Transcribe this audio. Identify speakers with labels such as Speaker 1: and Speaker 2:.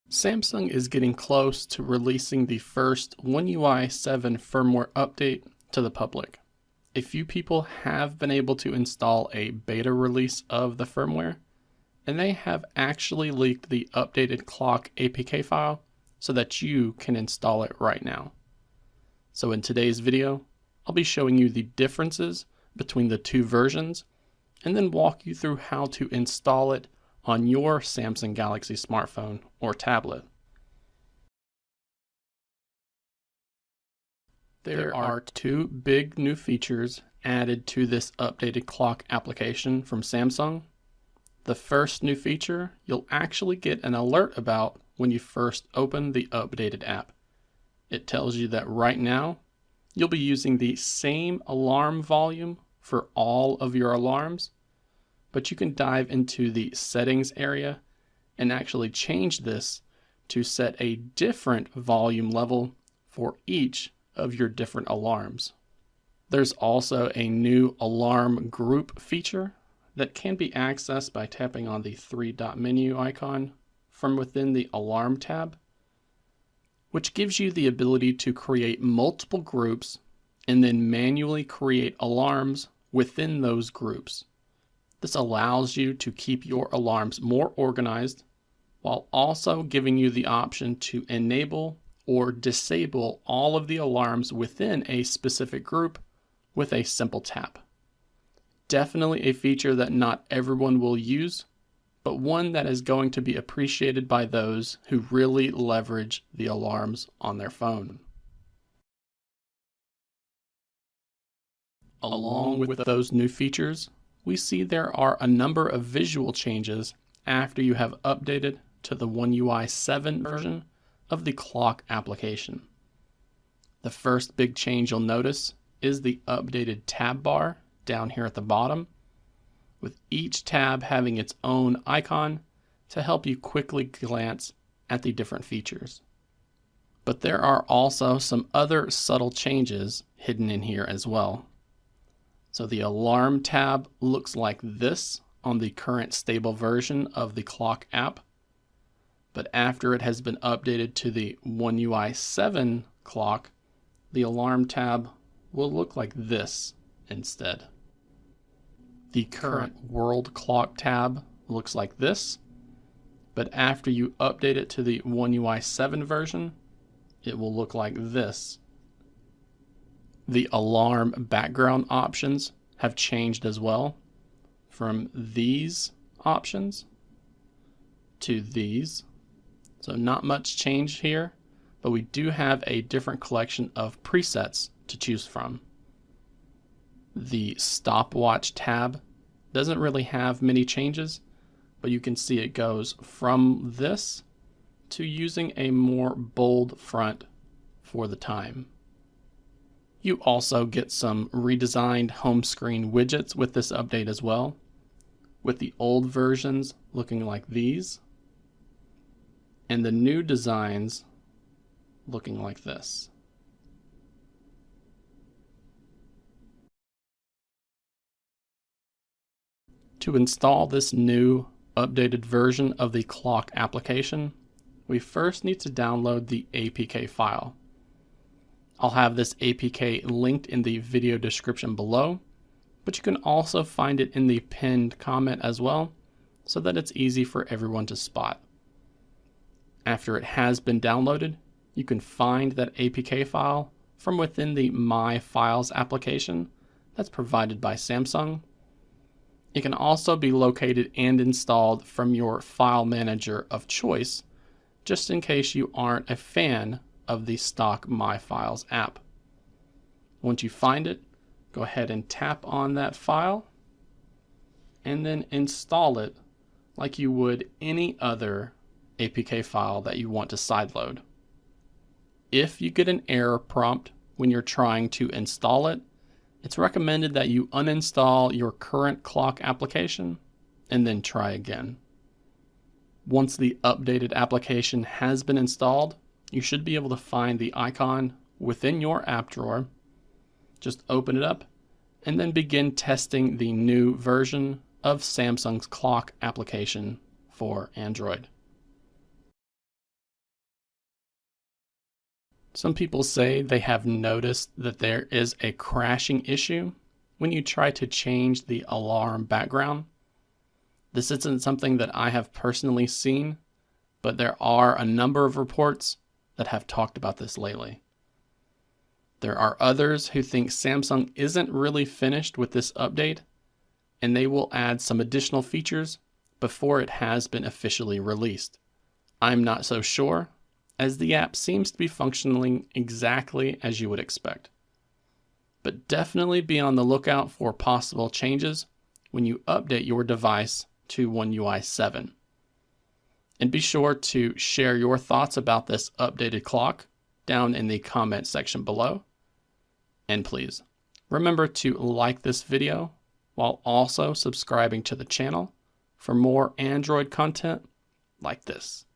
Speaker 1: Samsung is getting close to releasing the first OneUI 7 firmware update to the public. A few people have been able to install a beta release of the firmware, and they have actually leaked the updated Clock APK file so that you can install it right now. So in today's video, I'll be showing you the differences between the two versions and then walk you through how to install it on your Samsung Galaxy smartphone or tablet. There are two big new features added to this updated Clock application from Samsung. The first new feature you'll actually get an alert about when you first open the updated app. It tells you that right now you'll be using the same alarm volume for all of your alarms, but you can dive into the settings area and actually change this to set a different volume level for each of your different alarms. There's also a new alarm group feature that can be accessed by tapping on the three-dot menu icon from within the Alarm tab, which gives you the ability to create multiple groups and then manually create alarms within those groups. This allows you to keep your alarms more organized while also giving you the option to enable or disable all of the alarms within a specific group with a simple tap. Definitely a feature that not everyone will use, but one that is going to be appreciated by those who really leverage the alarms on their phone. Along with those new features, we see there are a number of visual changes after you have updated to the OneUI 7 version of the Clock application. The first big change you'll notice is the updated tab bar down here at the bottom, with each tab having its own icon to help you quickly glance at the different features. But there are also some other subtle changes hidden in here as well. So the Alarm tab looks like this on the current stable version of the Clock app, but after it has been updated to the OneUI 7 Clock, the Alarm tab will look like this instead. The current World Clock tab looks like this, but after you update it to the OneUI 7 version, it will look like this. The alarm background options have changed as well, from these options to these. So not much change here, but we do have a different collection of presets to choose from. The stopwatch tab doesn't really have many changes, but you can see it goes from this to using a more bold front for the time. You also get some redesigned home screen widgets with this update as well, with the old versions looking like these, and the new designs looking like this. To install this new updated version of the Clock application, we first need to download the APK file. I'll have this APK linked in the video description below, but you can also find it in the pinned comment as well, so that it's easy for everyone to spot. After it has been downloaded, you can find that APK file from within the My Files application that's provided by Samsung. It can also be located and installed from your file manager of choice, just in case you aren't a fan of the stock My Files app. Once you find it, go ahead and tap on that file and then install it like you would any other APK file that you want to sideload. If you get an error prompt when you're trying to install it, it's recommended that you uninstall your current Clock application and then try again. Once the updated application has been installed, you should be able to find the icon within your app drawer. Just open it up and then begin testing the new version of Samsung's Clock application for Android. Some people say they have noticed that there is a crashing issue when you try to change the alarm background. This isn't something that I have personally seen, but there are a number of reports that have talked about this lately. There are others who think Samsung isn't really finished with this update, and they will add some additional features before it has been officially released. I'm not so sure, as the app seems to be functioning exactly as you would expect. But definitely be on the lookout for possible changes when you update your device to OneUI 7. And be sure to share your thoughts about this updated clock down in the comment section below. And please, remember to like this video while also subscribing to the channel for more Android content like this.